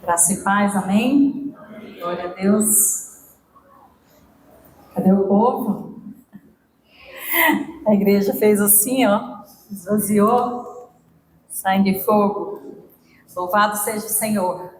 Graça e paz, amém? Glória a Deus. Cadê o povo? A igreja fez assim, ó, esvaziou, sangue de fogo. Louvado seja o Senhor.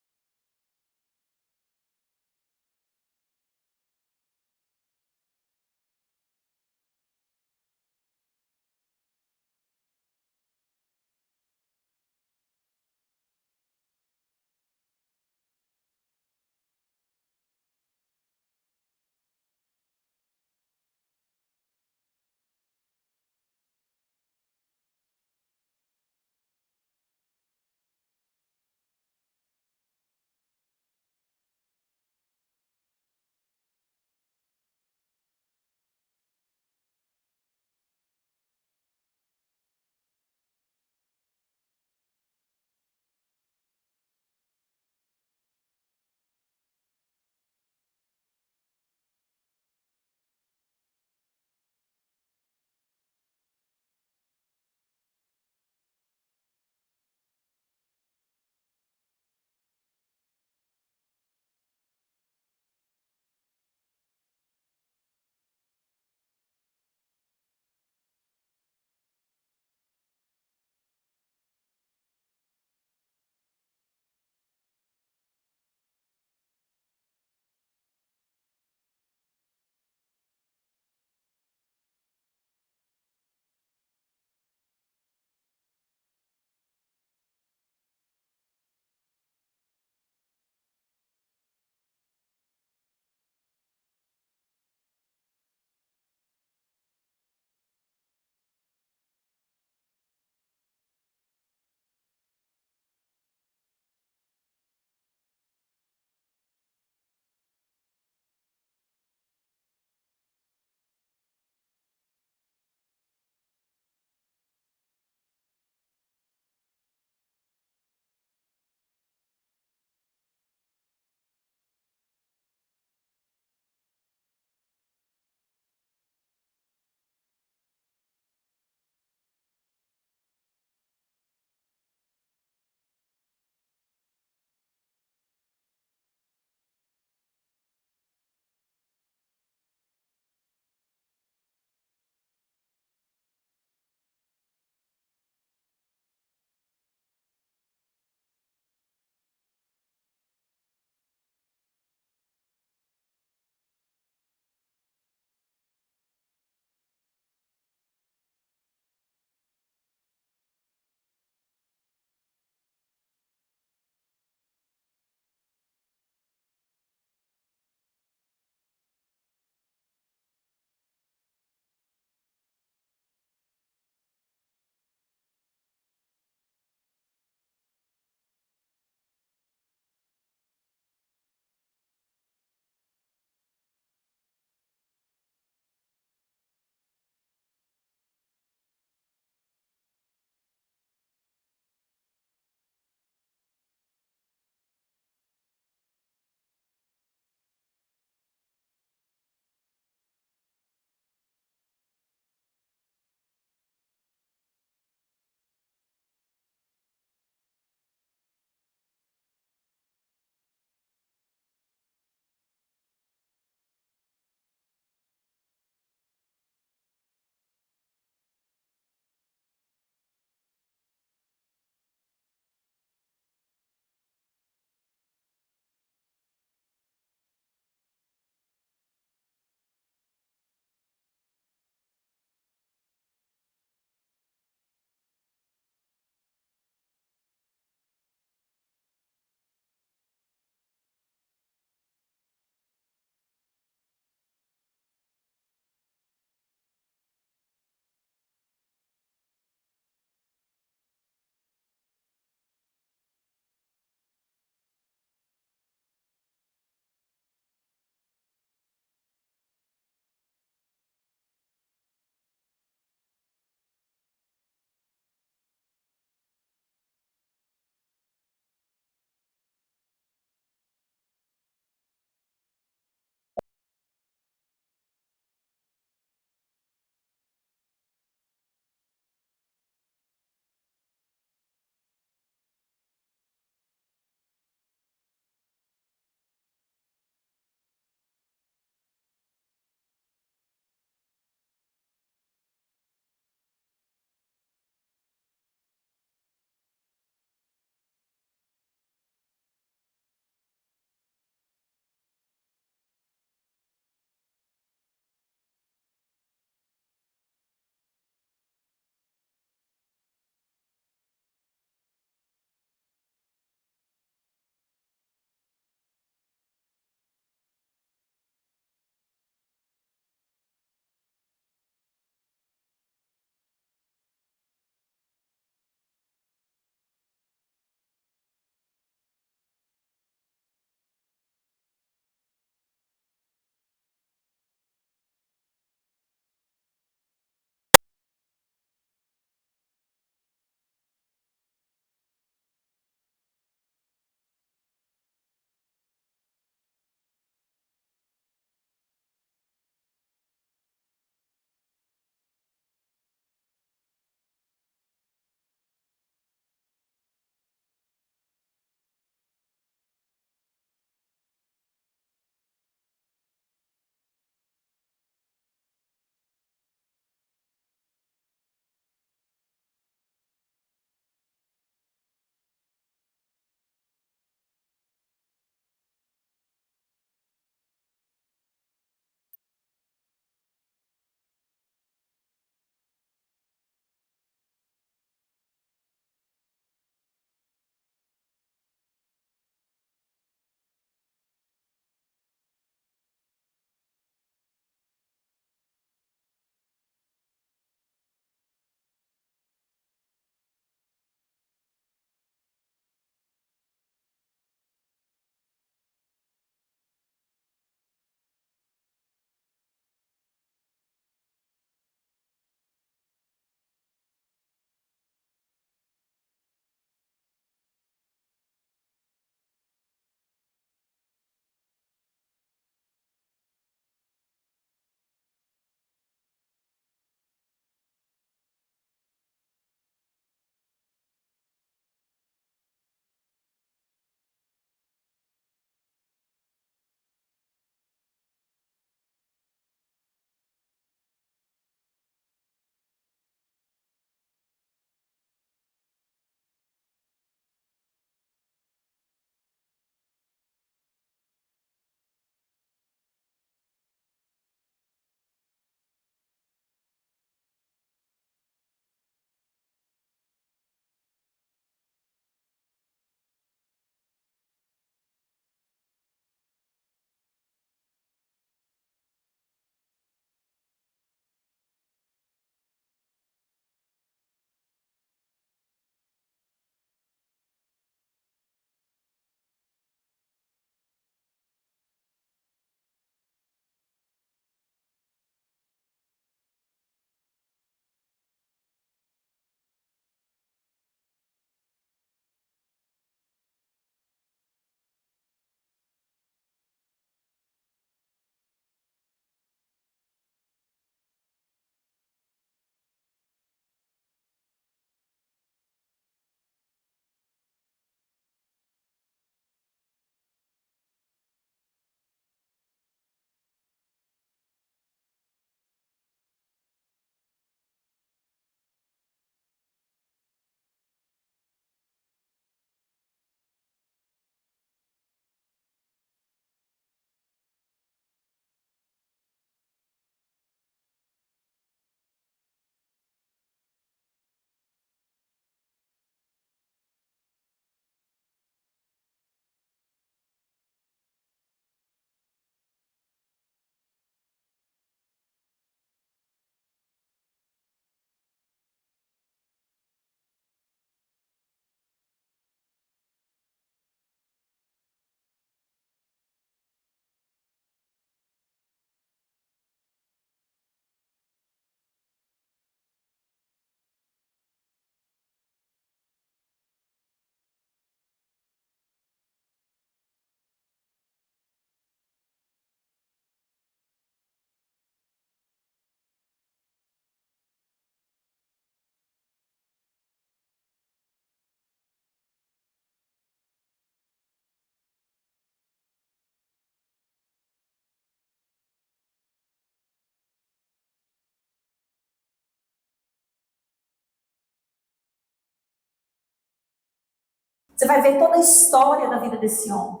Você vai ver toda a história da vida desse homem.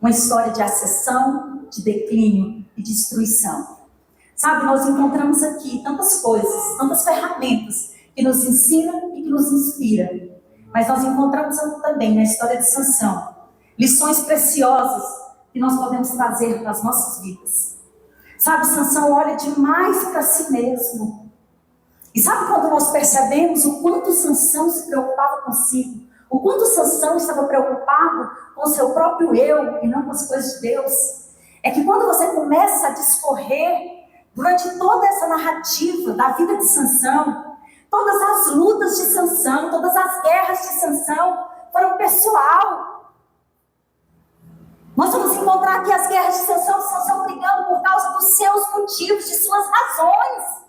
Uma história de ascensão, de declínio e destruição. Sabe, nós encontramos aqui tantas coisas, tantas ferramentas que nos ensinam e que nos inspiram. Mas nós encontramos também na história de Sansão lições preciosas que nós podemos trazer para as nossas vidas. Sabe, Sansão olha demais para si mesmo. E sabe quando nós percebemos o quanto Sansão se preocupava consigo? O quanto Sansão estava preocupado com o seu próprio eu e não com as coisas de Deus? É que quando você começa a discorrer durante toda essa narrativa da vida de Sansão, todas as lutas de Sansão, todas as guerras de Sansão foram pessoal. Nós vamos encontrar aqui as guerras de Sansão brigando por causa dos seus motivos, de suas razões.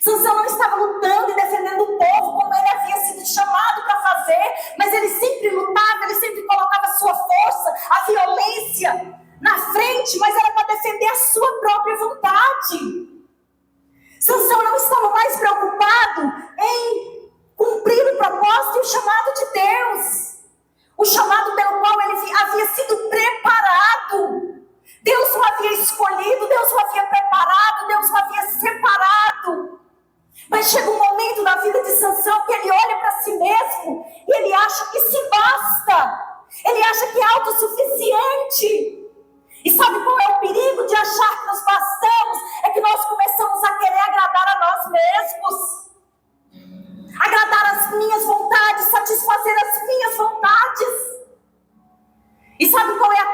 Sansão não estava lutando e defendendo o povo como ele havia sido chamado para fazer, mas ele sempre lutava, ele sempre colocava a sua força, a violência na frente, mas era para defender a sua própria vontade. Sansão não estava mais preocupado em cumprir o propósito e o chamado de Deus, o chamado pelo qual ele havia sido preparado. Deus o havia escolhido, Deus o havia preparado, Deus o havia separado. Mas chega um momento na vida de Sansão que ele olha para si mesmo e ele acha que se basta, ele acha que é autossuficiente. E sabe qual é o perigo de achar que nos bastamos? É que nós começamos a querer agradar a nós mesmos, agradar as minhas vontades, satisfazer as minhas vontades. E sabe qual é a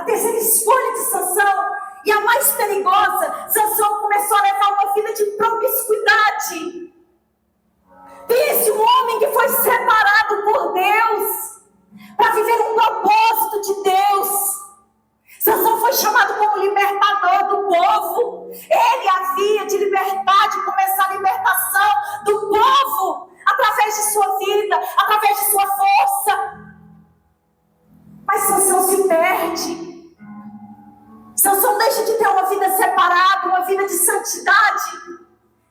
terceira escolha de Sansão? E a mais perigosa, Sansão começou a levar uma vida de promiscuidade. Pense, um homem que foi separado por Deus para viver um propósito de Deus. Sansão foi chamado como libertador do povo. Ele havia de libertar, de começar a libertação do povo através de sua vida, através de sua força. Mas Sansão se perde. Sansão deixa de ter uma vida separada, uma vida de santidade,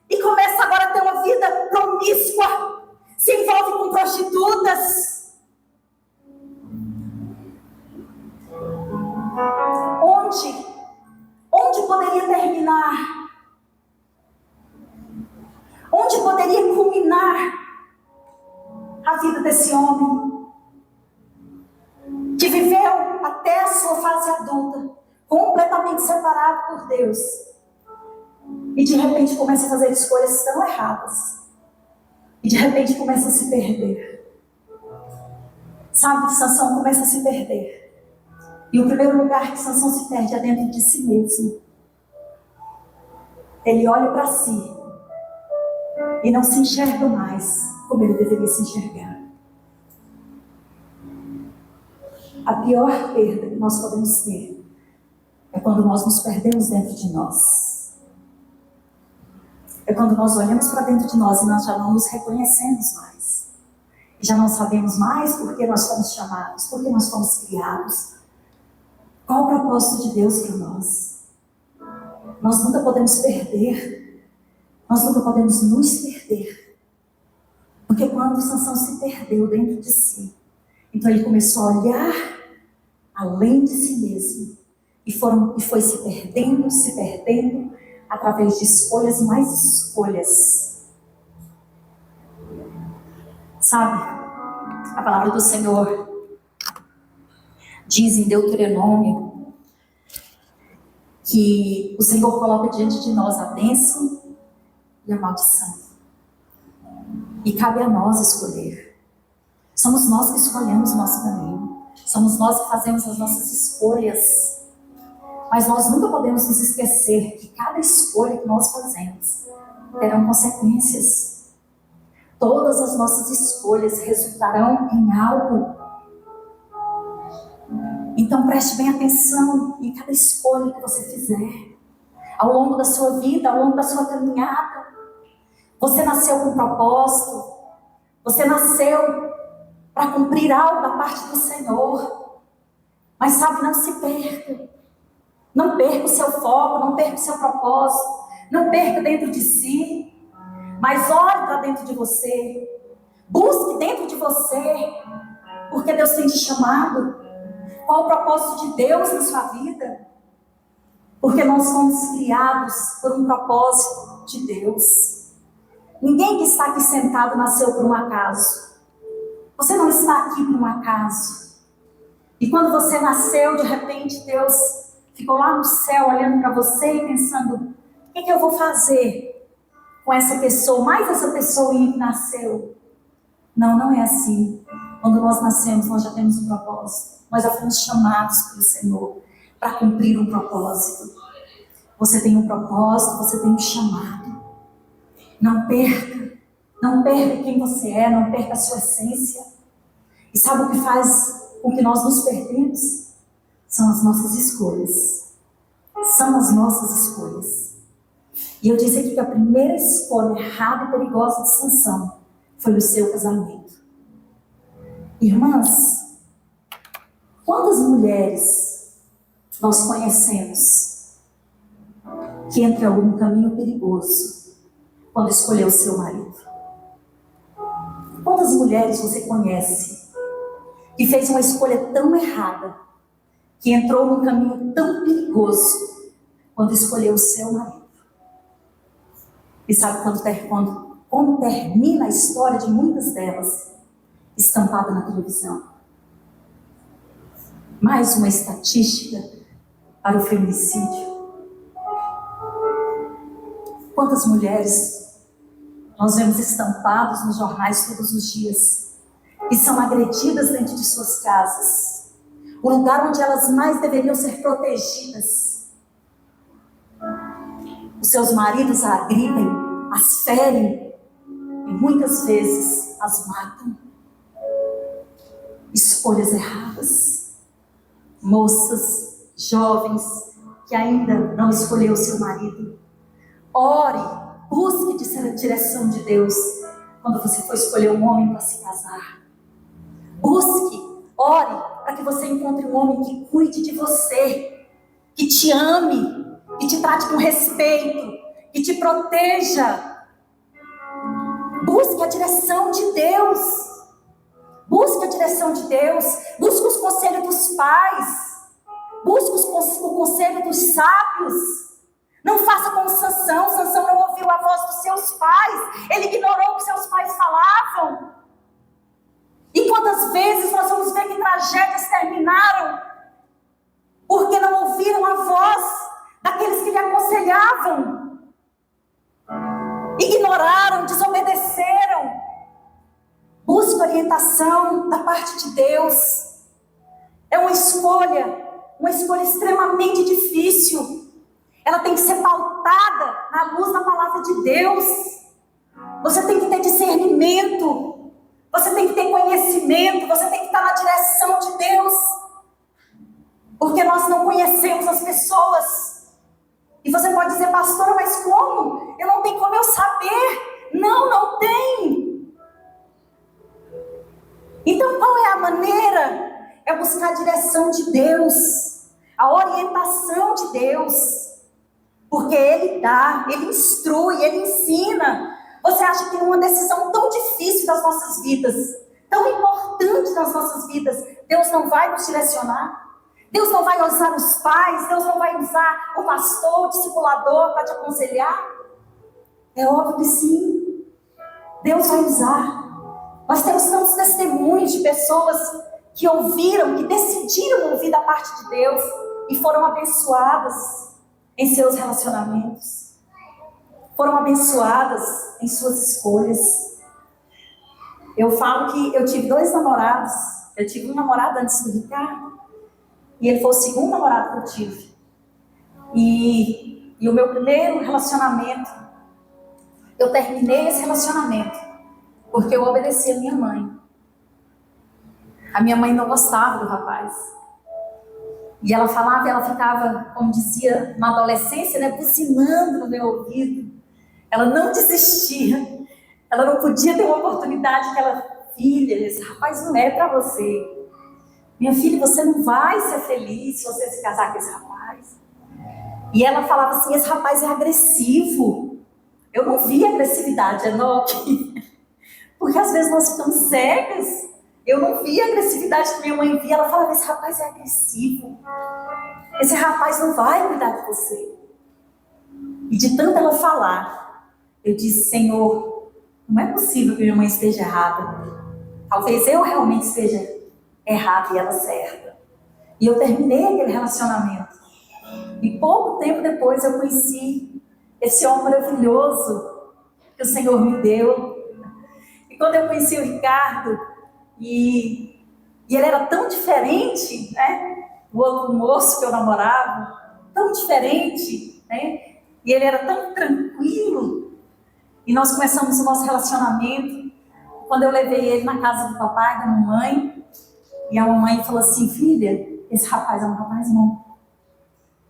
e começa agora a ter uma vida promíscua, se envolve com prostitutas. Onde poderia terminar? Onde poderia culminar a vida desse homem? Que viveu até a sua fase adulta, completamente separado por Deus. E de repente começa a fazer escolhas tão erradas. E de repente começa a se perder. Sabe, Sansão começa a se perder. E o primeiro lugar que Sansão se perde é dentro de si mesmo. Ele olha para si e não se enxerga mais como ele deveria se enxergar. A pior perda que nós podemos ter é quando nós nos perdemos dentro de nós. É quando nós olhamos para dentro de nós e nós já não nos reconhecemos mais. E já não sabemos mais por que nós fomos chamados, por que nós fomos criados. Qual o propósito de Deus para nós? Nós nunca podemos perder. Nós nunca podemos nos perder. Porque quando Sansão se perdeu dentro de si, então ele começou a olhar além de si mesmo. E foi se perdendo, através de escolhas e mais escolhas. Sabe, a palavra do Senhor diz em Deuteronômio que o Senhor coloca diante de nós a bênção e a maldição. E cabe a nós escolher. Somos nós que escolhemos o nosso caminho. Somos nós que fazemos as nossas escolhas. Mas nós nunca podemos nos esquecer que cada escolha que nós fazemos terão consequências. Todas as nossas escolhas resultarão em algo. Então preste bem atenção em cada escolha que você fizer. Ao longo da sua vida, ao longo da sua caminhada. Você nasceu com um propósito. Você nasceu para cumprir algo da parte do Senhor. Mas sabe, não se perca. Não perca o seu foco, não perca o seu propósito. Não perca dentro de si. Mas olhe para dentro de você. Busque dentro de você Porque Deus tem te chamado? Qual o propósito de Deus na sua vida? Porque nós fomos criados por um propósito de Deus. Ninguém que está aqui sentado nasceu por um acaso. Você não está aqui por um acaso. E quando você nasceu, de repente Deus ficou lá no céu olhando para você e pensando: o que eu vou fazer com essa pessoa, mais essa pessoa que nasceu? Não, não é assim. Quando nós nascemos, nós já temos um propósito. Nós já fomos chamados pelo Senhor para cumprir um propósito. Você tem um propósito, você tem um chamado. Não perca quem você é, não perca a sua essência. E sabe o que faz com que nós nos perdemos? São as nossas escolhas. São as nossas escolhas. E eu disse aqui que a primeira escolha errada e perigosa de Sansão foi o seu casamento. Irmãs, quantas mulheres nós conhecemos que entrou num caminho perigoso quando escolheu o seu marido? Quantas mulheres você conhece que fez uma escolha tão errada, que entrou num caminho tão perigoso quando escolheu o seu marido? E sabe como termina a história de muitas delas? Estampada na televisão. Mais uma estatística para o feminicídio. Quantas mulheres nós vemos estampados nos jornais todos os dias e são agredidas dentro de suas casas, o lugar onde elas mais deveriam ser protegidas. Os seus maridos a agridem, as ferem e muitas vezes as matam. Escolhas erradas. Moças, jovens que ainda não escolheu o seu marido, ore, busque a direção de Deus quando você for escolher um homem para se casar. Busque, ore para que você encontre um homem que cuide de você, que te ame, que te trate com respeito, que te proteja. Busque a direção de Deus. Busque a direção de Deus. Busque os conselhos dos pais. Busque o conselho dos sábios. Não faça como Sansão. Sansão não ouviu a voz dos seus pais. Ele ignorou o que seus pais falavam. E quantas vezes nós vamos ver que tragédias terminaram porque não ouviram a voz daqueles que lhe aconselhavam. Ignoraram, desobedeceram. Busque orientação da parte de Deus. É uma escolha extremamente difícil. Ela tem que ser pautada na luz da palavra de Deus. Você tem que ter discernimento. Você tem que ter conhecimento. Você tem que estar na direção de Deus. Porque nós não conhecemos as pessoas. E você pode dizer: pastora, mas como? Eu não tenho como eu saber. Não tem. Então qual é a maneira? É buscar a direção de Deus, a orientação de Deus, porque Ele dá, Ele instrui, Ele ensina. Você acha que numa decisão tão difícil das nossas vidas, tão importante das nossas vidas, Deus não vai nos direcionar? Deus não vai usar os pais, Deus não vai usar o pastor, o discipulador para te aconselhar? É óbvio que sim, Deus vai usar. Nós temos tantos testemunhos de pessoas que ouviram, que decidiram ouvir da parte de Deus e foram abençoadas em seus relacionamentos. Foram abençoadas em suas escolhas. Eu falo que eu tive 2 namorados. Eu tive um namorado antes do Ricardo e ele foi o segundo namorado que eu tive. E o meu primeiro relacionamento, eu terminei esse relacionamento porque eu obedeci a minha mãe. A minha mãe não gostava do rapaz. E ela falava, ela ficava, como dizia, na adolescência, né, buzinando no meu ouvido. Ela não desistia. Ela não podia ter uma oportunidade que ela: filha, esse rapaz não é para você. Minha filha, você não vai ser feliz se você se casar com esse rapaz. E ela falava assim: esse rapaz é agressivo. Eu não vi agressividade, Enoque. Porque às vezes nós ficamos cegas Eu não via a agressividade que minha mãe via. Ela falava, esse rapaz é agressivo. Esse rapaz não vai cuidar de você. E de tanto ela falar, eu disse, Senhor, não é possível que minha mãe esteja errada. Talvez eu realmente esteja errada e ela certa. E eu terminei aquele relacionamento. E pouco tempo depois eu conheci esse homem maravilhoso que o Senhor me deu. E quando eu conheci o Ricardo, e ele era tão diferente, né, do outro moço que eu namorava, tão diferente, né, e ele era tão tranquilo, e nós começamos o nosso relacionamento, quando eu levei ele na casa do papai e da mamãe, e a mamãe falou assim, filha, esse rapaz é um rapaz bom,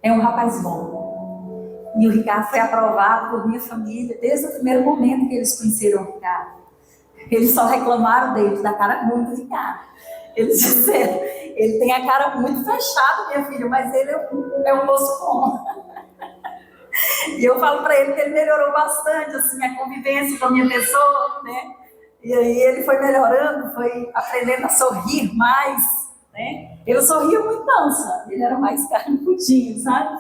é um rapaz bom, e o Ricardo foi aprovado por minha família, desde o primeiro momento que eles conheceram o Ricardo. Eles só reclamaram dele, da cara muito de cara. Eles disseram, ele tem a cara muito fechada, minha filha, mas ele é um moço bom. E eu falo para ele que ele melhorou bastante, assim, a convivência com a minha pessoa, né? E aí ele foi melhorando, foi aprendendo a sorrir mais, né? Eu sorria muito não, sabe? Ele era mais carnudinho, sabe?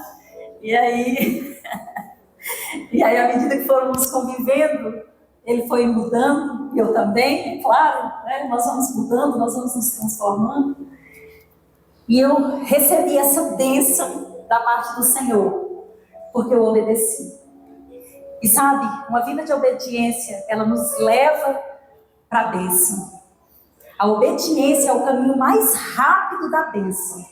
E aí, à medida que fomos convivendo, ele foi mudando, e eu também, é claro, né? Nós vamos mudando, nós vamos nos transformando. E eu recebi essa bênção da parte do Senhor, porque eu obedeci. E sabe, uma vida de obediência, ela nos leva para a bênção. A obediência é o caminho mais rápido da bênção.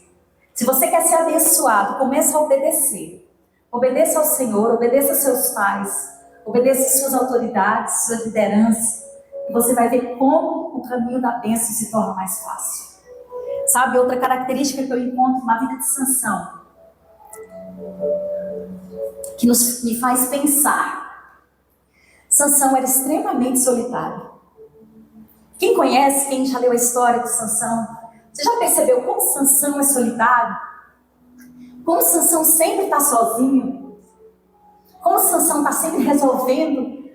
Se você quer ser abençoado, comece a obedecer. Obedeça ao Senhor, obedeça aos seus pais. Obedeça às suas autoridades, sua liderança, e você vai ver como o caminho da bênção se torna mais fácil. Sabe, outra característica que eu encontro na vida de Sansão, que me faz pensar. Sansão era extremamente solitário. Quem conhece, quem já leu a história de Sansão, você já percebeu como Sansão é solitário? Como Sansão sempre está sozinho? Como Sansão está sempre resolvendo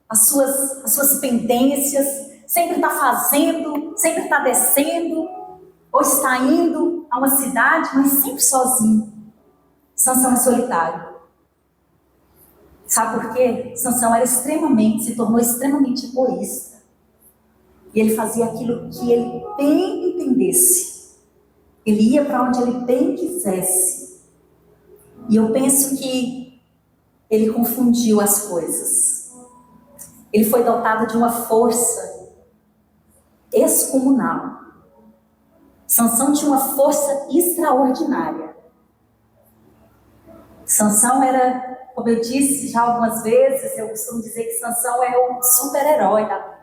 as suas pendências, sempre está fazendo, sempre está descendo, ou está indo a uma cidade, mas sempre sozinho. Sansão é solitário. Sabe por quê? Sansão se tornou extremamente egoísta. E ele fazia aquilo que ele bem entendesse. Ele ia para onde ele bem quisesse. E eu penso que ele confundiu as coisas. Ele foi dotado de uma força excomunal. Sansão tinha uma força extraordinária. Sansão era, como eu disse já algumas vezes, eu costumo dizer que Sansão é o super-herói da Bíblia.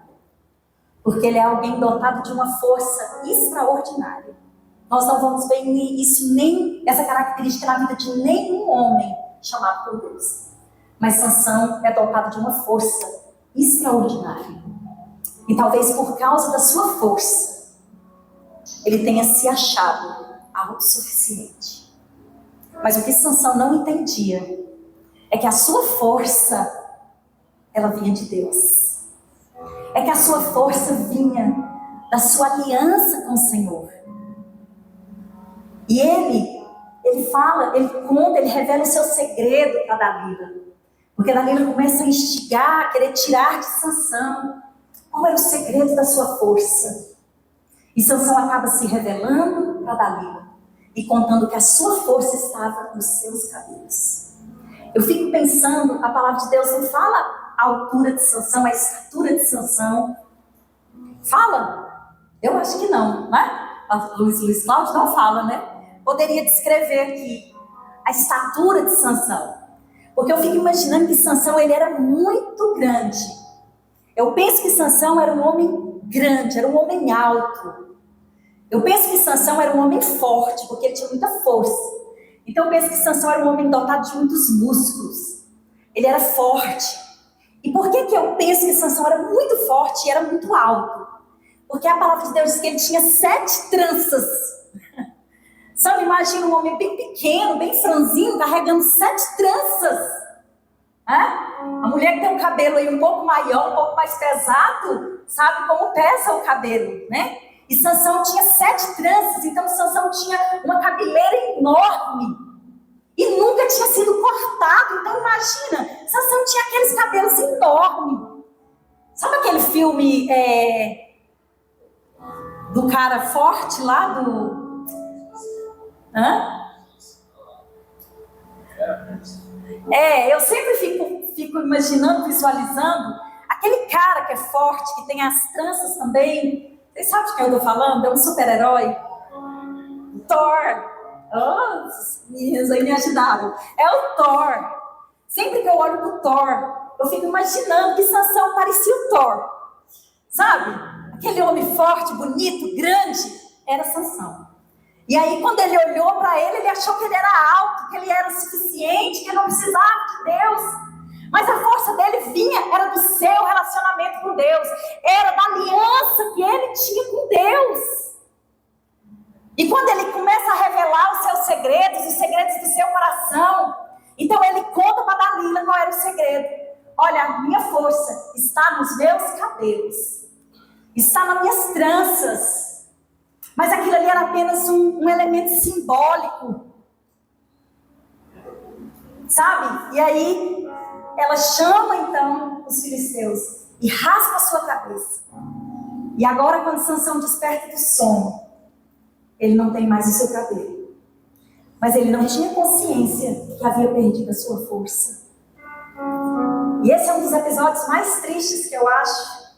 Porque ele é alguém dotado de uma força extraordinária. Nós não vamos ver essa característica na vida de nenhum homem chamado por Deus. Mas Sansão é dotado de uma força extraordinária. E talvez por causa da sua força, ele tenha se achado autossuficiente. Mas o que Sansão não entendia é que a sua força, ela vinha de Deus. É que a sua força vinha da sua aliança com o Senhor. E ele fala, ele conta, ele revela o seu segredo para Dalila. Porque Dalila começa a instigar, a querer tirar de Sansão qual era o segredo da sua força. E Sansão acaba se revelando para Dalila e contando que a sua força estava nos seus cabelos. Eu fico pensando, a palavra de Deus não fala a altura de Sansão, a estatura de Sansão. Fala? Eu acho que não, né? Luiz Cláudio não fala, né? Poderia descrever aqui a estatura de Sansão. Porque eu fico imaginando que Sansão, ele era muito grande. Eu penso que Sansão era um homem grande, era um homem alto. Eu penso que Sansão era um homem forte, porque ele tinha muita força. Então eu penso que Sansão era um homem dotado de muitos músculos. Ele era forte. E por que eu penso que Sansão era muito forte e era muito alto? Porque a palavra de Deus diz que ele tinha 7 tranças. Sabe, imagina um homem bem pequeno, bem franzino, carregando 7 tranças. A mulher que tem um cabelo aí um pouco maior, um pouco mais pesado, sabe como pesa o cabelo, né? E Sansão tinha 7 tranças, então Sansão tinha uma cabeleira enorme. E nunca tinha sido cortado. Então imagina, Sansão tinha aqueles cabelos enormes. Sabe aquele filme do cara forte lá do... Eu sempre fico imaginando, visualizando aquele cara que é forte, que tem as tranças também. Vocês sabem de quem eu estou falando? É um super-herói. Thor. Oh, os meninos aí me ajudaram. É o Thor. Sempre que eu olho pro Thor, eu fico imaginando que Sansão parecia o Thor. Sabe? Aquele homem forte, bonito, grande, era Sansão. E aí quando ele olhou para ele achou que ele era alto, que ele era suficiente, que ele não precisava de Deus. Mas a força dele era do seu relacionamento com Deus. Era da aliança que ele tinha com Deus. E quando ele começa a revelar os seus segredos, os segredos do seu coração, então ele conta para Dalila qual era o segredo. Olha, a minha força está nos meus cabelos, está nas minhas tranças. Mas aquilo ali era apenas um elemento simbólico. Sabe? E aí ela chama então os filisteus e raspa a sua cabeça. E agora quando Sansão desperta do sono, ele não tem mais o seu cabelo. Mas ele não tinha consciência que havia perdido a sua força. E esse é um dos episódios mais tristes que eu acho.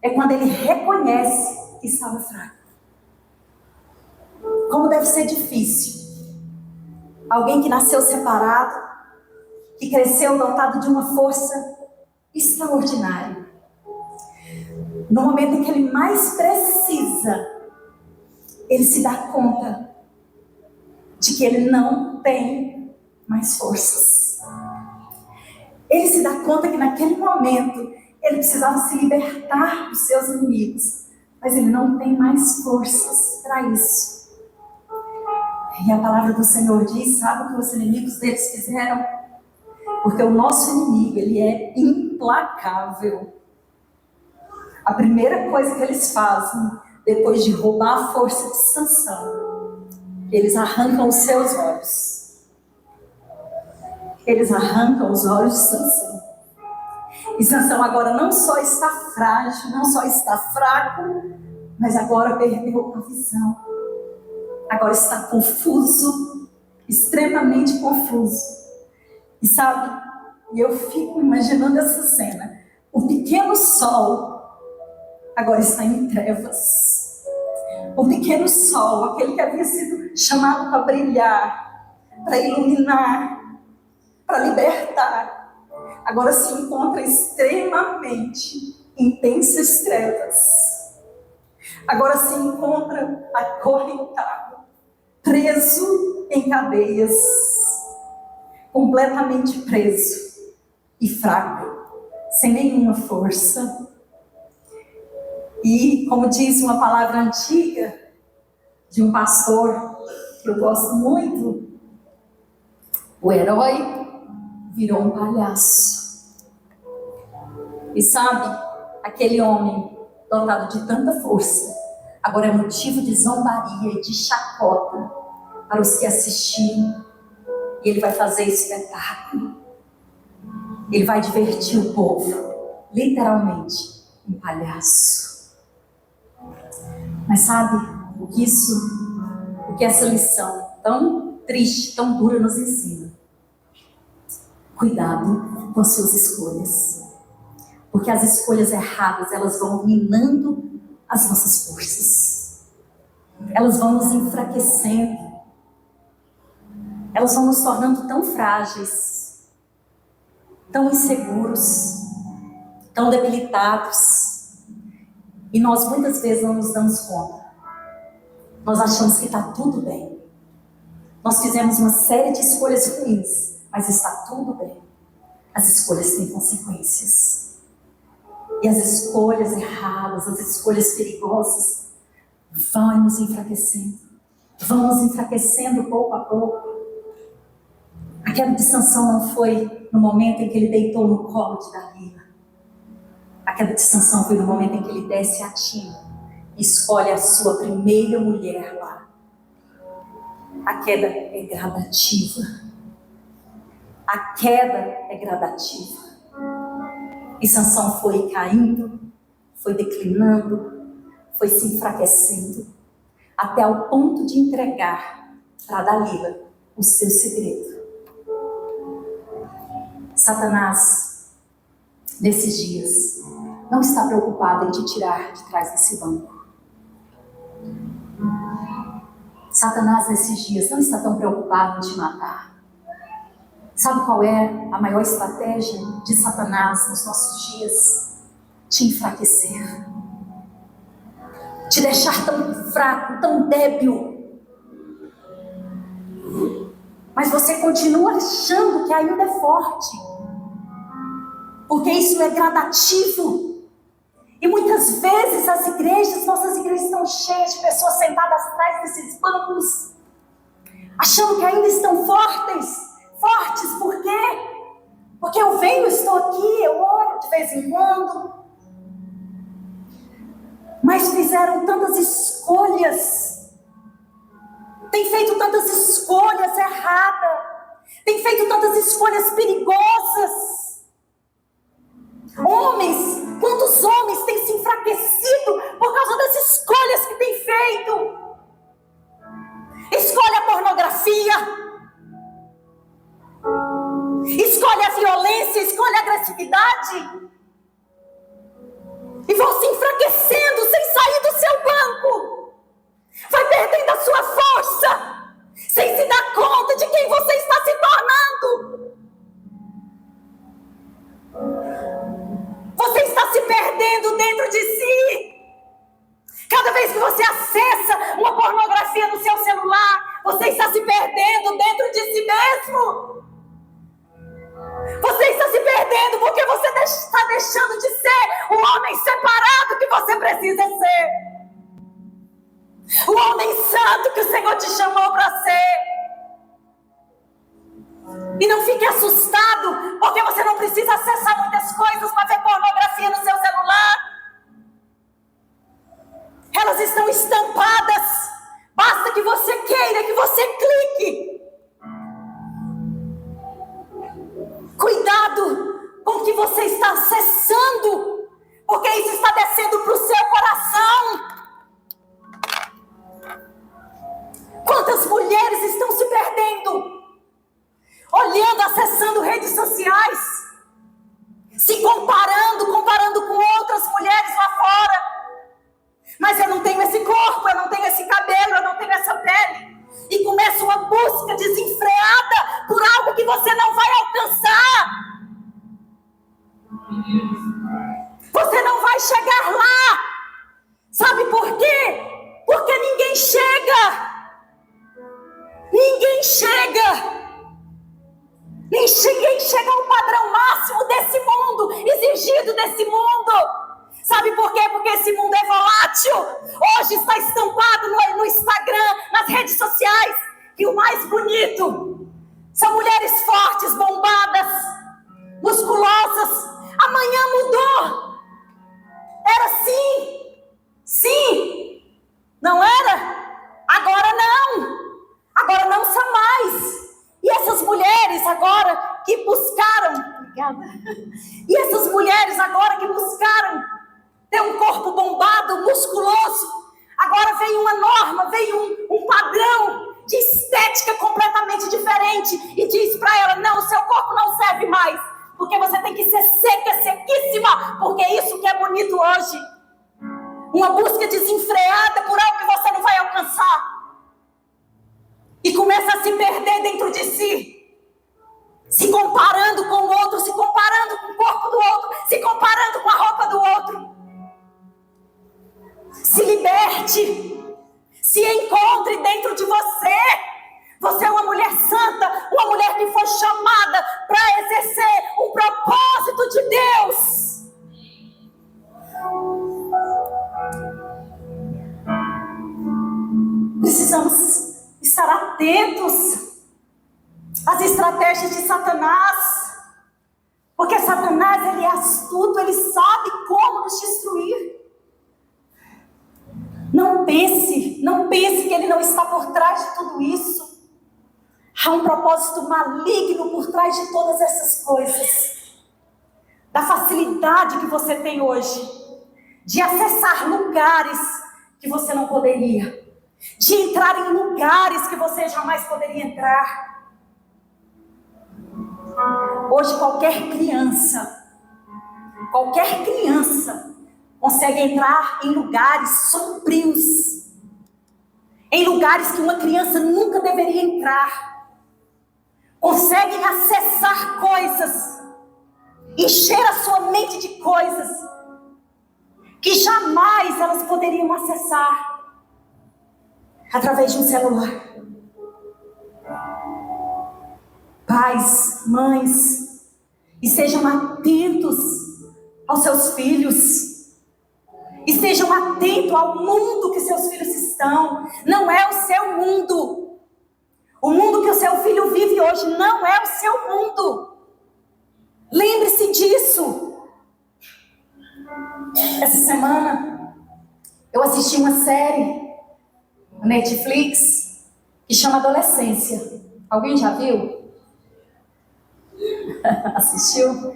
É quando ele reconhece que estava fraco. Como deve ser difícil. Alguém que nasceu separado, que cresceu dotado de uma força extraordinária. No momento em que ele mais precisa, ele se dá conta de que ele não tem mais forças. Ele se dá conta que naquele momento ele precisava se libertar dos seus inimigos, mas ele não tem mais forças para isso. E a palavra do Senhor diz, sabe o que os inimigos deles fizeram? Porque o nosso inimigo, ele é implacável. A primeira coisa que eles fazem, depois de roubar a força de Sansão, eles arrancam os seus olhos. Eles arrancam os olhos de Sansão. E Sansão agora não só está frágil, não só está fraco, mas agora perdeu a visão. Agora está confuso, extremamente confuso. E sabe, eu fico imaginando essa cena. O pequeno sol agora está em trevas. O pequeno sol, aquele que havia sido chamado para brilhar, para iluminar, para libertar, agora se encontra extremamente intensas trevas. Agora se encontra acorrentado, preso em cadeias, completamente preso e fraco, sem nenhuma força. E, como diz uma palavra antiga de um pastor que eu gosto muito, o herói virou um palhaço. E sabe, aquele homem dotado de tanta força, agora é motivo de zombaria e de chacota para os que assistiram. E ele vai fazer espetáculo. Ele vai divertir o povo, literalmente, um palhaço. Mas sabe o que essa lição tão triste, tão dura nos ensina? Cuidado com as suas escolhas. Porque as escolhas erradas, elas vão minando as nossas forças. Elas vão nos enfraquecendo. Elas vão nos tornando tão frágeis, tão inseguros, tão debilitados. E nós muitas vezes não nos damos conta. Nós achamos que está tudo bem. Nós fizemos uma série de escolhas ruins, mas está tudo bem. As escolhas têm consequências. E as escolhas erradas, as escolhas perigosas, vão nos enfraquecendo. Vão nos enfraquecendo pouco a pouco. A queda de Sansão não foi no momento em que ele deitou no colo de Dalila. A queda de Sansão foi no momento em que ele desce a tina escolhe a sua primeira mulher lá. A queda é gradativa. A queda é gradativa. E Sansão foi caindo, foi declinando, foi se enfraquecendo, até ao ponto de entregar para Dalila o seu segredo. Satanás, nesses dias, não está preocupado em te tirar de trás desse banco. Satanás, nesses dias, não está tão preocupado em te matar. Sabe qual é a maior estratégia de Satanás nos nossos dias? Te enfraquecer. Te deixar tão fraco, tão débil. Mas você continua achando que ainda é forte. Porque isso é gradativo. E muitas vezes as igrejas, nossas igrejas estão cheias de pessoas sentadas atrás desses bancos, achando que ainda estão fortes. Fortes, por quê? Porque eu venho, estou aqui, eu oro de vez em quando. Mas fizeram tantas escolhas. Tem feito tantas escolhas erradas. Tem feito tantas escolhas perigosas. Homens, quantos homens têm se enfraquecido por causa das escolhas que têm feito? Escolhe a pornografia. Escolhe a violência, escolhe a agressividade. E vão se enfraquecendo sem sair do seu banco. Vai perdendo a sua força, sem se dar conta de quem você está se tornando. Você está se perdendo dentro de si. Cada vez que você acessa uma pornografia no seu celular, você está se perdendo dentro de si mesmo. Você está se perdendo porque você está deixando de ser o homem separado que você precisa ser. O homem santo que o Senhor te chamou para ser. E não fique assustado porque você não precisa acessar muitas coisas para ver pornografia no seu celular. Elas estão estampadas. Basta que você queira, que você clique. Cuidado com o que você está acessando, porque isso está descendo para o seu coração. Quantas mulheres estão se perdendo, olhando, acessando redes sociais, se comparando com outras mulheres lá fora. Mas eu não tenho esse corpo, eu não tenho esse cabelo, eu não tenho essa pele. E começa uma busca desenfreada por algo que você não vai alcançar. Você não vai chegar lá. Sabe por quê? Porque ninguém chega. Ninguém chega. Ninguém chega ao padrão máximo desse mundo, exigido desse mundo. Sabe por quê? Porque esse mundo é volátil. Hoje está estampado no Instagram, nas redes sociais, que o mais bonito são mulheres fortes, bombadas, musculosas. Amanhã mudou. Era assim. Sim. Não era? Agora não. Agora não são mais. E essas mulheres agora que buscaram... Obrigada. E essas mulheres agora que buscaram ter um corpo bombado, musculoso, agora veio uma norma, veio um padrão de estética completamente diferente e diz para ela: não, o seu corpo não serve mais, porque você tem que ser seca, sequíssima, porque é isso que é bonito hoje. Uma busca desenfreada por algo que você não vai alcançar e começa a se perder dentro de si, se comparando com o outro, se comparando com o corpo do outro, se comparando com a roupa do outro. Se liberte, se encontre dentro de você. Você é uma mulher santa, uma mulher que foi chamada para exercer um propósito de Deus. Precisamos estar atentos às estratégias de Satanás, porque Satanás, ele é astuto, ele sabe como nos destruir. Não pense que Ele não está por trás de tudo isso. Há um propósito maligno por trás de todas essas coisas. Da facilidade que você tem hoje, de acessar lugares que você não poderia, de entrar em lugares que você jamais poderia entrar. Hoje qualquer criança consegue entrar em lugares sombrios, em lugares que uma criança nunca deveria entrar. Conseguem acessar coisas, encher a sua mente de coisas que jamais elas poderiam acessar através de um celular. Pais, mães, estejam atentos aos seus filhos. Estejam atentos ao mundo que seus filhos estão. Não é o seu mundo. O mundo que o seu filho vive hoje não é o seu mundo. Lembre-se disso. Essa semana eu assisti uma série na Netflix que chama Adolescência. Alguém já viu? Assistiu?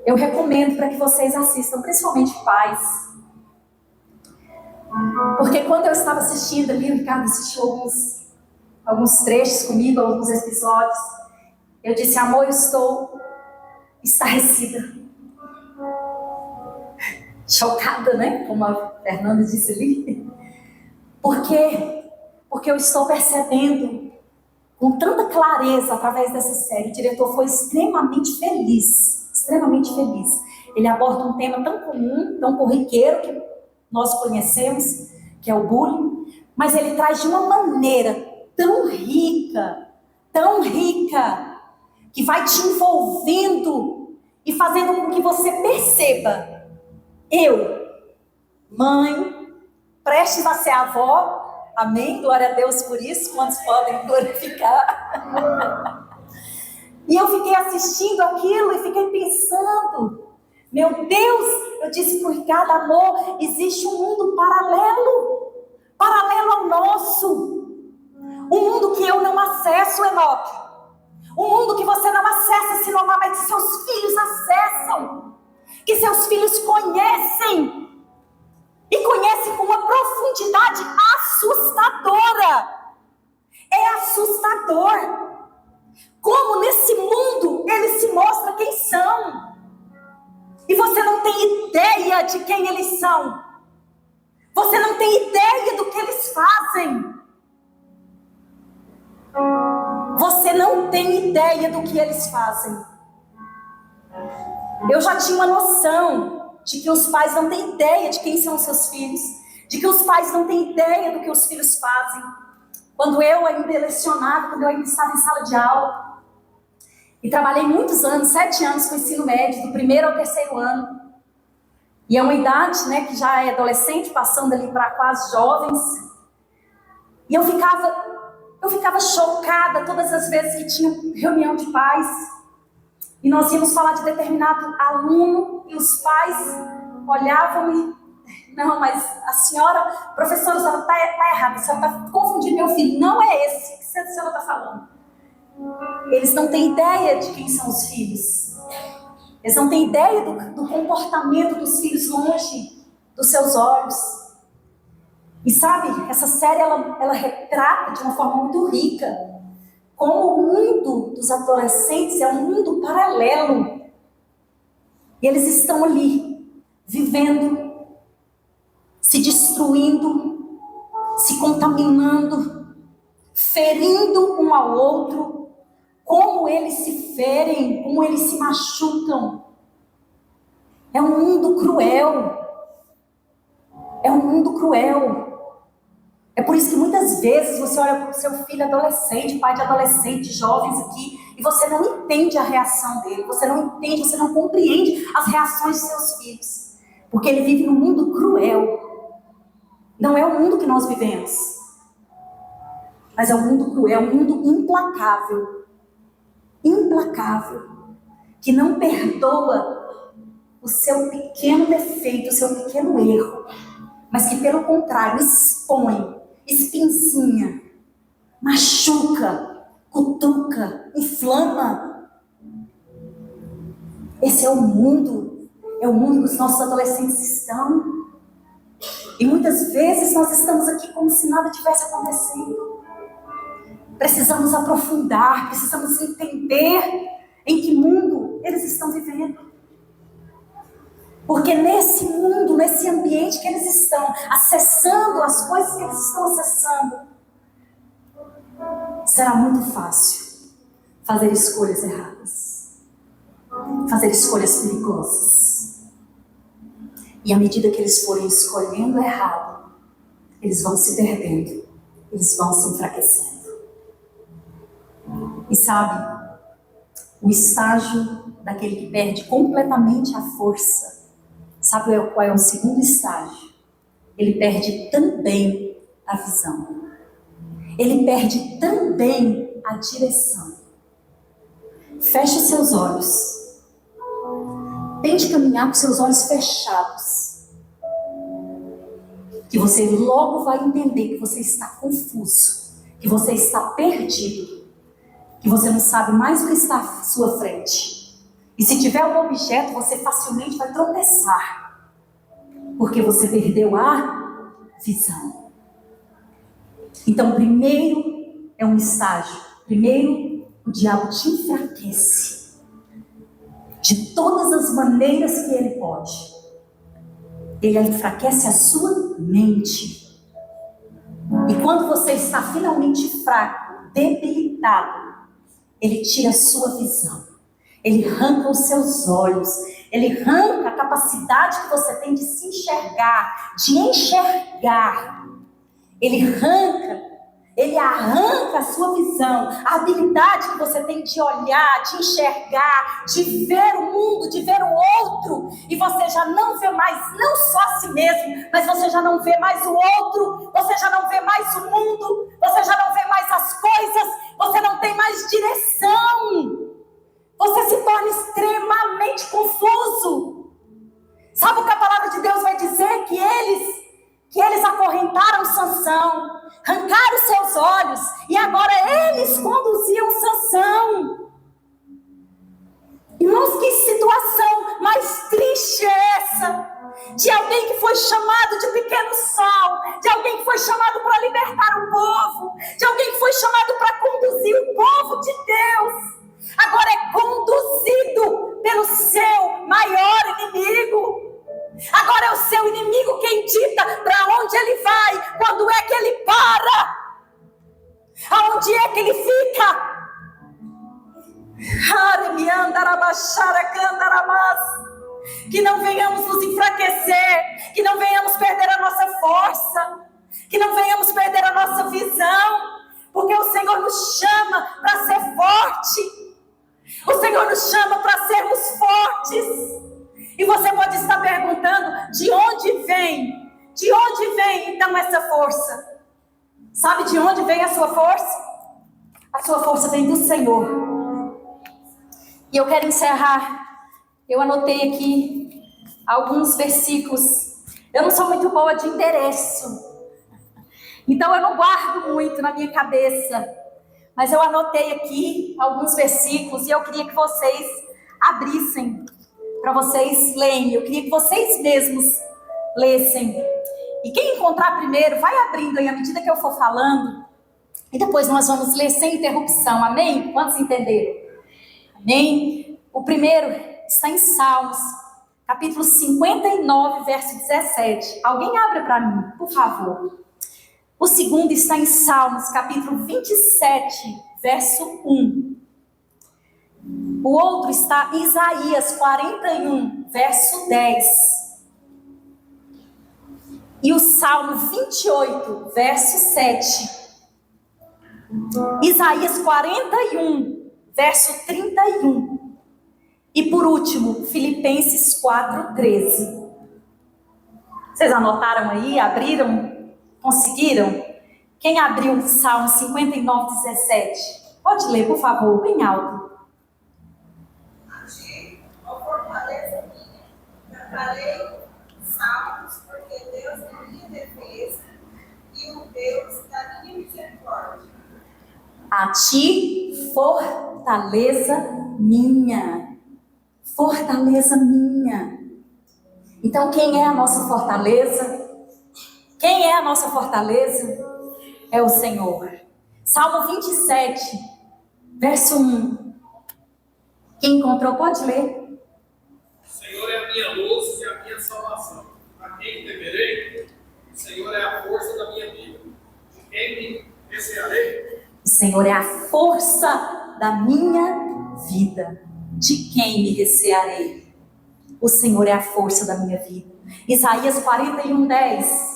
Eu recomendo para que vocês assistam, principalmente pais. Porque quando eu estava assistindo ali, o Ricardo assistiu alguns trechos comigo, alguns episódios. Eu disse: amor, eu estou estarrecida. Chocada, né? Como a Fernanda disse ali. Por quê? Porque eu estou percebendo com tanta clareza através dessa série. O diretor foi extremamente feliz. Extremamente feliz. Ele aborda um tema tão comum, tão corriqueiro, que nós conhecemos, que é o bullying. Mas ele traz de uma maneira tão rica, que vai te envolvendo e fazendo com que você perceba: eu, mãe, prestes a ser avó, amém? Glória a Deus por isso, quantos podem glorificar? E eu fiquei assistindo aquilo e fiquei pensando: meu Deus, eu disse por Ricardo, amor, existe um mundo paralelo ao nosso. Um mundo que eu não acesso, Enoque. Um mundo que você não acessa, Sinomar, mas que seus filhos acessam. Que seus filhos conhecem. E conhecem com uma profundidade assustadora. É assustador. Como nesse mundo eles se mostram quem são. E você não tem ideia de quem eles são. Você não tem ideia do que eles fazem. Você não tem ideia do que eles fazem. Eu já tinha uma noção de que os pais não têm ideia de quem são os seus filhos. De que os pais não têm ideia do que os filhos fazem. Quando eu ainda lecionava, quando eu ainda estava em sala de aula. E trabalhei muitos anos, 7 anos com ensino médio, do 1º ao 3º ano. E é uma idade, né, que já é adolescente, passando ali para quase jovens. E eu ficava chocada todas as vezes que tinha reunião de pais. E nós íamos falar de determinado aluno e os pais olhavam e... Não, mas a senhora, professora, a senhora está errada, a senhora está confundindo meu filho. Não é esse que a senhora está falando. Eles não têm ideia de quem são os filhos. Eles não têm ideia do comportamento dos filhos longe dos seus olhos. E sabe, essa série ela retrata de uma forma muito rica como o mundo dos adolescentes é um mundo paralelo. E eles estão ali, vivendo, se destruindo, se contaminando, ferindo um ao outro. Como eles se ferem, como eles se machucam. É um mundo cruel. É um mundo cruel. É por isso que muitas vezes você olha para o seu filho adolescente, pai de adolescente, jovens aqui, e você não entende a reação dele, você não entende, você não compreende as reações de seus filhos. Porque ele vive num mundo cruel. Não é o mundo que nós vivemos. Mas é um mundo cruel, um mundo implacável. Implacável, que não perdoa o seu pequeno defeito, o seu pequeno erro, mas que pelo contrário expõe, espinzinha, machuca, cutuca, inflama. Esse é o mundo que os nossos adolescentes estão. E muitas vezes nós estamos aqui como se nada tivesse acontecendo. Precisamos aprofundar, precisamos entender em que mundo eles estão vivendo. Porque nesse mundo, nesse ambiente que eles estão acessando, as coisas que eles estão acessando, será muito fácil fazer escolhas erradas, fazer escolhas perigosas. E à medida que eles forem escolhendo errado, eles vão se perdendo, eles vão se enfraquecendo. E sabe, o estágio daquele que perde completamente a força, sabe qual é o segundo estágio? Ele perde também a visão. Ele perde também a direção. Feche os seus olhos. Tente caminhar com seus olhos fechados. Que você logo vai entender que você está confuso, que você está perdido, que você não sabe mais o que está à sua frente. E se tiver um objeto, você facilmente vai tropeçar, porque você perdeu a visão. Então, primeiro é um estágio. Primeiro, o diabo te enfraquece de todas as maneiras que ele pode. Ele enfraquece a sua mente. E quando você está finalmente fraco, debilitado, ele tira a sua visão. Ele arranca os seus olhos. Ele arranca a capacidade que você tem de se enxergar, de enxergar. Ele arranca a sua visão, a habilidade que você tem de olhar, de enxergar, de ver o mundo, de ver o outro. E você já não vê mais, não só a si mesmo, mas você já não vê mais o outro, você já não vê mais o mundo, você já não vê mais as coisas, você não tem mais direção. Você se torna extremamente confuso. Sabe o que a palavra de Deus vai dizer? Que eles acorrentaram Sansão, arrancaram seus olhos, e agora eles conduziam Sansão. Irmãos, que situação mais triste é essa? De alguém que foi chamado de pequeno sal, de alguém que foi chamado para libertar o povo, de alguém que foi chamado para conduzir o povo de Deus, agora é conduzido pelo seu maior inimigo. Agora é o seu inimigo quem dita para onde ele vai, quando é que ele para, aonde é que ele fica. Que não venhamos nos enfraquecer, que não venhamos perder a nossa força, que não venhamos perder a nossa visão, porque o Senhor nos chama para ser forte, o Senhor nos chama para sermos fortes. E você pode estar perguntando, de onde vem então essa força? Sabe de onde vem a sua força? A sua força vem do Senhor. E eu quero encerrar. Eu anotei aqui alguns versículos. Eu não sou muito boa de endereço, então eu não guardo muito na minha cabeça. Mas eu anotei aqui alguns versículos e eu queria que vocês abrissem para vocês lerem. Eu queria que vocês mesmos lessem. E quem encontrar primeiro, vai abrindo aí à medida que eu for falando. E depois nós vamos ler sem interrupção. Amém? Quantos entenderam? Amém? O primeiro está em Salmos, capítulo 59, verso 17. Alguém abre para mim, por favor. O segundo está em Salmos, capítulo 27, verso 1. O outro está em Isaías 41, verso 10. E o Salmo 28, verso 7. Isaías 41, verso 31. E por último, Filipenses 4, 13. Vocês anotaram aí? Abriram? Conseguiram? Quem abriu o Salmo 59, 17? Pode ler, por favor, bem alto. Ó fortaleza minha, cantarei salmos, porque Deus é minha Deus da minha misericórdia. A ti, fortaleza minha. Fortaleza minha. Então, quem é a nossa fortaleza? Quem é a nossa fortaleza? É o Senhor. Salmo 27, verso 1. Quem encontrou pode ler. O Senhor é a minha luz e a minha salvação. A quem temerei? O Senhor é a força da minha vida. De quem me recearei? O Senhor é a força da minha vida. De quem me recearei? O Senhor é a força da minha vida. Isaías 41, 10.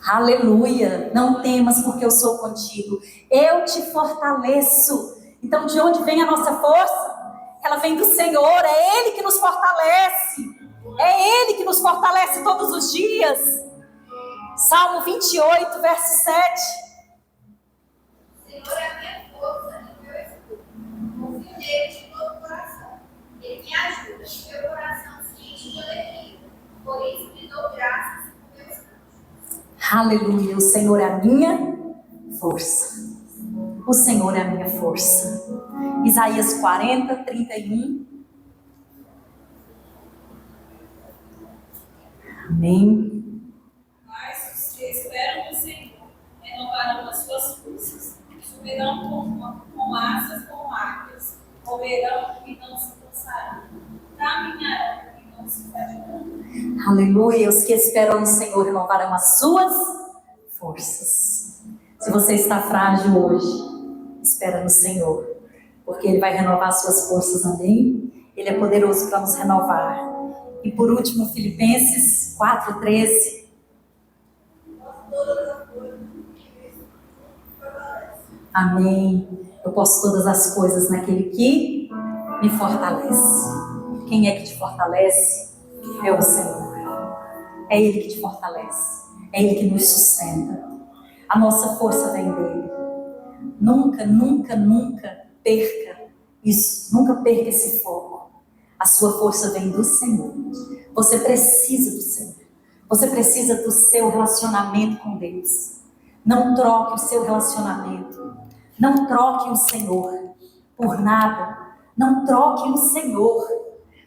Aleluia, não temas porque eu sou contigo, eu te fortaleço. Então de onde vem a nossa força? Ela vem do Senhor, é Ele que nos fortalece, é Ele que nos fortalece todos os dias. Salmo 28, verso 7. O Senhor é a minha força e meu escudo. Confio nele de todo o coração. Ele me ajuda, meu coração se enche de alegria. Por isso lhe dou graças por meus cantos. Aleluia, o Senhor é a minha força. O Senhor é a minha força. Isaías 40, 31. Amém. Mas os que esperam no Senhor renovarão as suas forças, subirão com asas como águias, correrão e não se cansarão, caminharão e não se fatigarão. Aleluia, os que esperam no Senhor renovarão as suas forças. Se você está frágil hoje, espera no Senhor, porque Ele vai renovar as suas forças, amém? Ele é poderoso para nos renovar. E por último, Filipenses 4:13. Amém. Eu posso todas as coisas naquele que me fortalece. Quem é que te fortalece? É o Senhor. É Ele que te fortalece. É Ele que nos sustenta. A nossa força vem dEle. Nunca, nunca, nunca perca isso. Nunca perca esse foco. A sua força vem do Senhor. Você precisa do Senhor. Você precisa do seu relacionamento com Deus. Não troque o seu relacionamento. Não troque o Senhor por nada. Não troque o Senhor.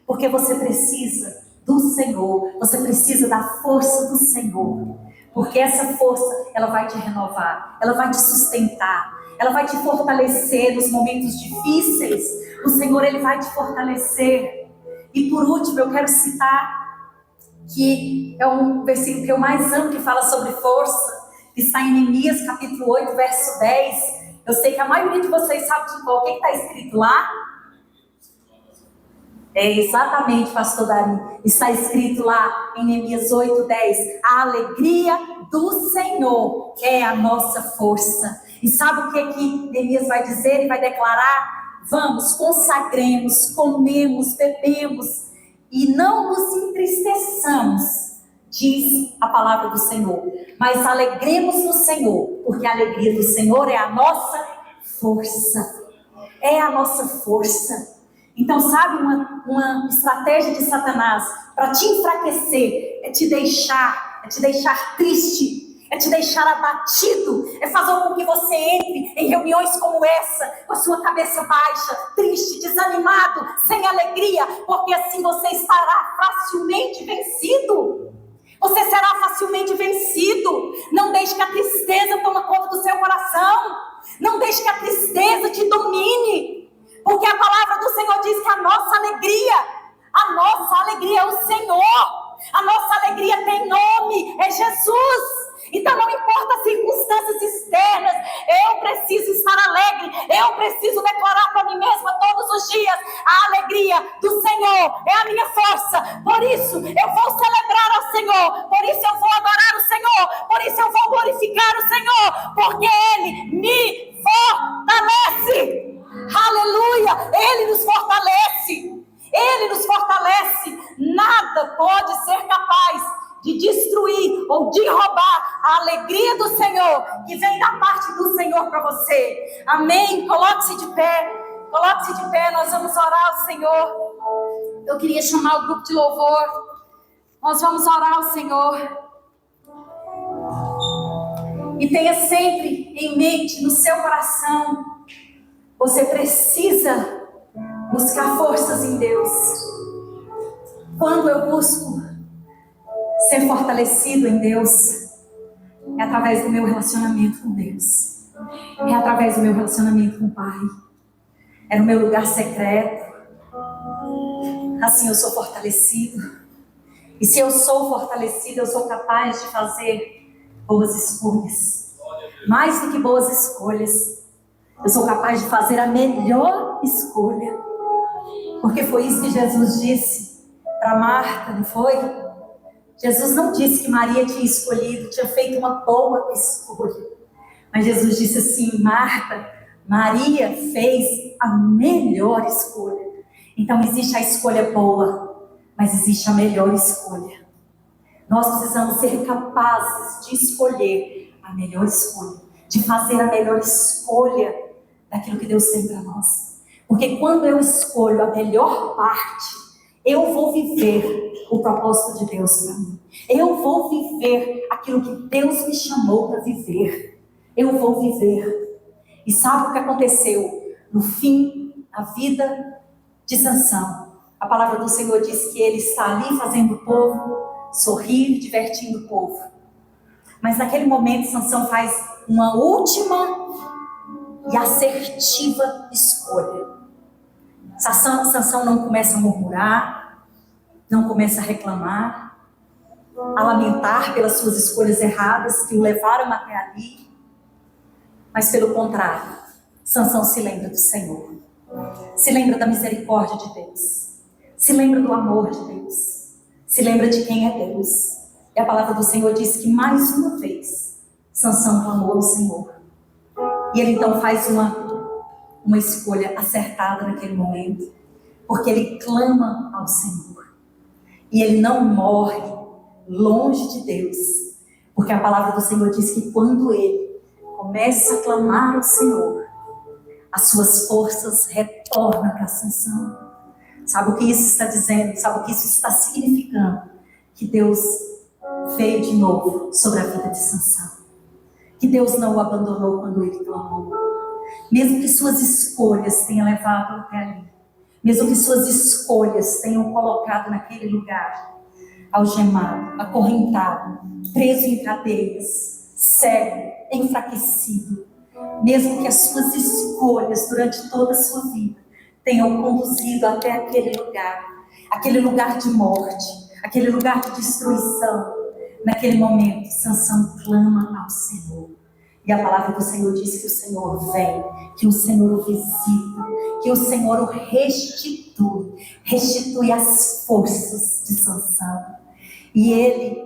Porque você precisa do Senhor. Você precisa da força do Senhor. Porque essa força, ela vai te renovar. Ela vai te sustentar. Ela vai te fortalecer nos momentos difíceis. O Senhor, Ele vai te fortalecer. E por último, eu quero citar que é um versículo que eu mais amo, que fala sobre força, que está em Neemias capítulo 8, verso 10. Eu sei que a maioria de vocês sabe de qual. O que está escrito lá? É exatamente, pastor Dari. Está escrito lá em Neemias 8, 10. A alegria do Senhor é a nossa força. E sabe o que Neemias vai dizer e vai declarar? Vamos, consagremos, comemos, bebemos e não nos entristeçamos, diz a palavra do Senhor. Mas alegremos no Senhor, porque a alegria do Senhor é a nossa força. É a nossa força. Então, sabe uma estratégia de Satanás para te enfraquecer, é te deixar triste, é te deixar abatido, é fazer com que você entre em reuniões como essa, com a sua cabeça baixa, triste, desanimado, sem alegria, porque assim você estará facilmente vencido. Você será facilmente vencido. Não deixe que a tristeza tome conta do seu coração. Não deixe que a tristeza te domine. Porque a palavra do Senhor diz que a nossa alegria é o Senhor. A nossa alegria tem nome, é Jesus. Então não importa as circunstâncias externas, eu preciso estar alegre, eu preciso declarar para mim mesma todos os dias, a alegria do Senhor é a minha força, por isso eu vou celebrar ao Senhor, por isso eu vou adorar o Senhor, por isso eu vou glorificar o Senhor, porque Ele me fortalece, aleluia, Ele nos fortalece, Ele nos fortalece, nada pode ser capaz de destruir ou de roubar a alegria do Senhor, que vem da parte do Senhor para você. Amém? Coloque-se de pé, nós vamos orar ao Senhor. Eu queria chamar o grupo de louvor. Nós vamos orar ao Senhor. E tenha sempre em mente, no seu coração, você precisa buscar forças em Deus. Quando eu busco ser fortalecido em Deus, é através do meu relacionamento com Deus. É através do meu relacionamento com o Pai. É no meu lugar secreto. Assim eu sou fortalecido. E se eu sou fortalecido, eu sou capaz de fazer boas escolhas. Mais do que boas escolhas, eu sou capaz de fazer a melhor escolha. Porque foi isso que Jesus disse para Marta, não foi? Jesus não disse que Maria tinha escolhido, tinha feito uma boa escolha. Mas Jesus disse assim: Marta, Maria fez a melhor escolha. Então existe a escolha boa, mas existe a melhor escolha. Nós precisamos ser capazes de escolher a melhor escolha, de fazer a melhor escolha daquilo que Deus tem para nós. Porque quando eu escolho a melhor parte, eu vou viver o propósito de Deus para mim. Eu vou viver aquilo que Deus me chamou para viver. Eu vou viver. E sabe o que aconteceu? No fim, a vida de Sansão. A palavra do Senhor diz que ele está ali fazendo o povo sorrir, divertindo o povo. Mas naquele momento, Sansão faz uma última e assertiva escolha. Sansão não começa a murmurar, não começa a reclamar, a lamentar pelas suas escolhas erradas que o levaram até ali. Mas pelo contrário, Sansão se lembra do Senhor, se lembra da misericórdia de Deus, se lembra do amor de Deus, se lembra de quem é Deus. E a palavra do Senhor diz que mais uma vez Sansão clamou ao Senhor. E ele então faz uma escolha acertada naquele momento, porque ele clama ao Senhor. E ele não morre longe de Deus, porque a palavra do Senhor diz que quando ele começa a clamar ao Senhor, as suas forças retornam para Sansão. Sabe o que isso está dizendo? Sabe o que isso está significando? Que Deus veio de novo sobre a vida de Sansão. Que Deus não o abandonou quando ele clamou. Mesmo que suas escolhas tenham levado até ali, mesmo que suas escolhas tenham colocado naquele lugar, algemado, acorrentado, preso em cadeias, cego, enfraquecido, mesmo que as suas escolhas durante toda a sua vida tenham conduzido até aquele lugar de morte, aquele lugar de destruição, naquele momento, Sansão clama ao Senhor. E a palavra do Senhor diz que o Senhor vem, que o Senhor o visita, que o Senhor o restitui as forças de Sansão. E ele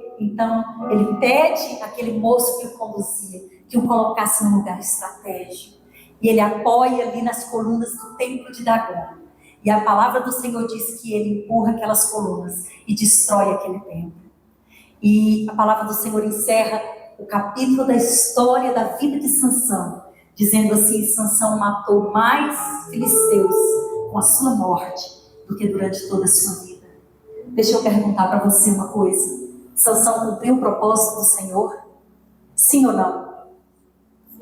pede àquele moço que o conduzia, que o colocasse num lugar estratégico. E ele apoia ali nas colunas do templo de Dagom. E a palavra do Senhor diz que ele empurra aquelas colunas e destrói aquele templo. E a palavra do Senhor encerra o capítulo da história da vida de Sansão, dizendo assim: Sansão matou mais filisteus com a sua morte do que durante toda a sua vida. Deixa eu perguntar para você uma coisa: Sansão cumpriu o propósito do Senhor? Sim ou não?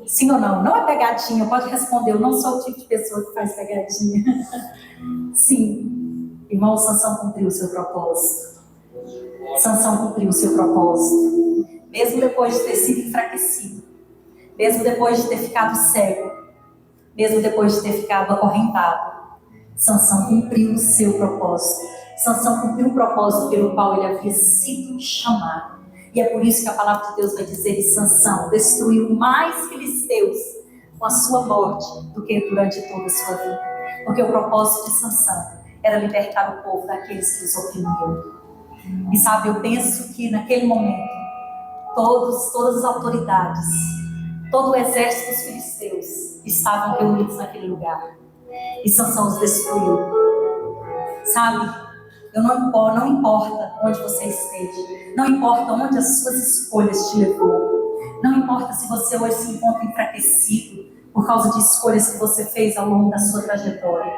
Sim ou não? Não é pegadinha, pode responder. Eu não sou o tipo de pessoa que faz pegadinha. Sim, irmão, Sansão cumpriu o seu propósito. Sansão cumpriu o seu propósito. Mesmo depois de ter sido enfraquecido, mesmo depois de ter ficado cego, mesmo depois de ter ficado acorrentado, Sansão cumpriu o seu propósito. Sansão cumpriu o propósito pelo qual ele havia sido chamado. E é por isso que a palavra de Deus vai dizer que Sansão destruiu mais filisteus com a sua morte do que durante toda a sua vida. Porque o propósito de Sansão era libertar o povo daqueles que os oprimiam. E sabe, eu penso que naquele momento, todas as autoridades, todo o exército dos filisteus estavam reunidos naquele lugar. E Sansão os destruiu. Sabe, não importa onde você esteja, não importa onde as suas escolhas te levou, não importa se você hoje se encontra enfraquecido por causa de escolhas que você fez ao longo da sua trajetória.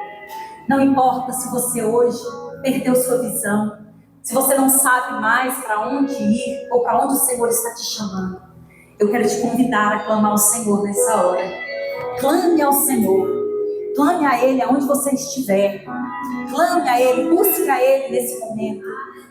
Não importa se você hoje perdeu sua visão, se você não sabe mais para onde ir ou para onde o Senhor está te chamando. Eu quero te convidar a clamar ao Senhor nessa hora. Clame ao Senhor. Clame a Ele aonde você estiver. Clame a Ele, busque a Ele nesse momento.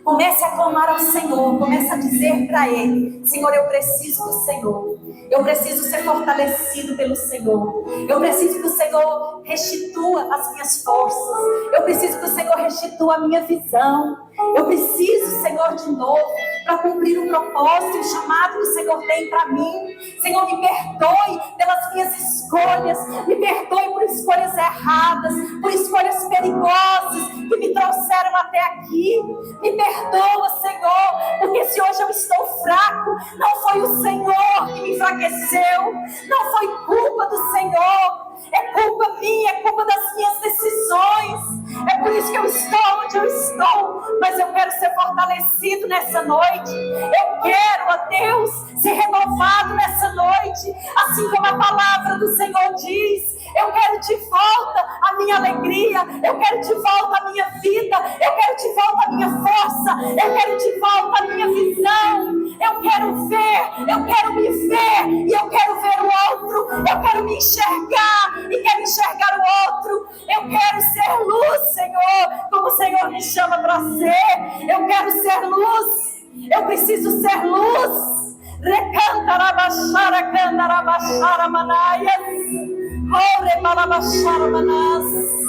Comece a clamar ao Senhor, comece a dizer para Ele: Senhor, eu preciso do Senhor. Eu preciso ser fortalecido pelo Senhor. Eu preciso que o Senhor restitua as minhas forças. Eu preciso que o Senhor restitua a minha visão. Eu preciso, Senhor, de novo, para cumprir o propósito e o chamado que o Senhor tem para mim. Senhor, me perdoe pelas minhas escolhas. Me perdoe por escolhas erradas, por escolhas perigosas que me trouxeram até aqui. Me perdoa, Senhor, porque se hoje eu estou fraco, não foi o Senhor que me enfraqueceu. Não foi culpa do Senhor. É culpa minha, é culpa das minhas decisões. É por isso que eu estou onde eu estou. Mas eu quero ser fortalecido nessa noite. Eu quero, ó Deus, ser renovado nessa noite. Assim como a palavra do Senhor diz. Eu quero de volta a minha alegria. Eu quero de volta a minha vida. Eu quero de volta a minha força. Eu quero de volta a minha visão. Eu quero ver, eu quero me ver. E eu quero ver o outro. Eu quero me enxergar e quero enxergar o outro. Eu quero ser luz, Senhor, como o Senhor me chama para ser. Eu quero ser luz. Eu preciso ser luz. Recantarabachara, cantarabachara, manaias. Ore, malabaxara, manas.